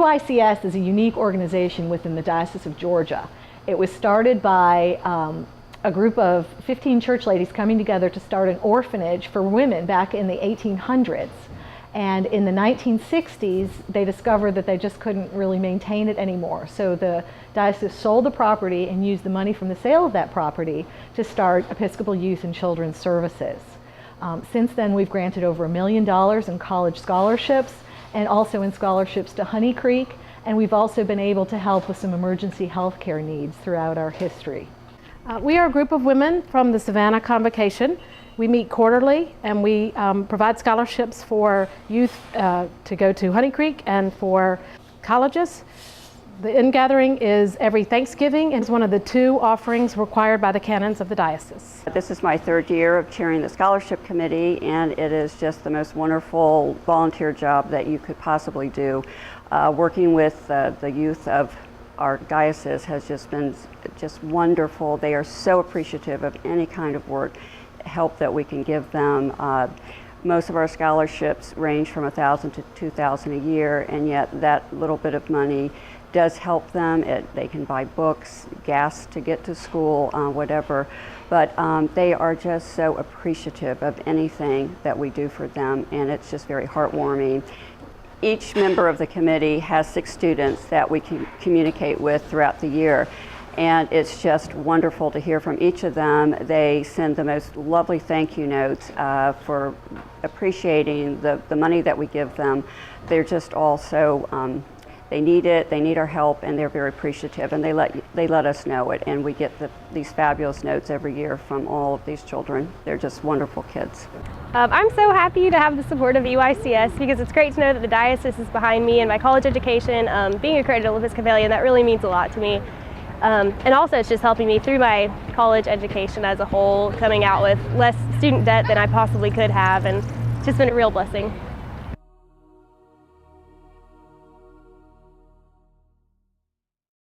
EYCS is a unique organization within the Diocese of Georgia. It was started by a group of 15 church ladies coming together to start an orphanage for women back in the 1800s. And in the 1960s, they discovered that they just couldn't really maintain it anymore. So the diocese sold the property and used the money from the sale of that property to start Episcopal Youth and Children's Services. Since then, we've granted over $1 million in college scholarships and also in scholarships to Honey Creek. And we've also been able to help with some emergency health care needs throughout our history. We are a group of women from the Savannah Convocation. We meet quarterly and we provide scholarships for youth to go to Honey Creek and for colleges. The ingathering is every Thanksgiving and is one of the 2 offerings required by the canons of the diocese. This is my 3rd year of chairing the scholarship committee, and it is just the most wonderful volunteer job that you could possibly do. Working with the youth of our diocese has just been wonderful. They are so appreciative of any kind of help that we can give them. Most of our scholarships range from $1,000 to $2,000 a year, and yet that little bit of money does help them. They can buy books, gas to get to school, whatever. But they are just so appreciative of anything that we do for them, and it's just very heartwarming. Each member of the committee has 6 students that we can communicate with throughout the year. And it's just wonderful to hear from each of them. They send the most lovely thank you notes for appreciating the money that we give them. They're just all so, they need it, they need our help, and they're very appreciative, and they let us know it. And we get these fabulous notes every year from all of these children. They're just wonderful kids. I'm so happy to have the support of EYCS because it's great to know that the diocese is behind me and my college education. Being accredited Episcopalian, that really means a lot to me. And also it's just helping me through my college education as a whole, coming out with less student debt than I possibly could have, and it's just been a real blessing.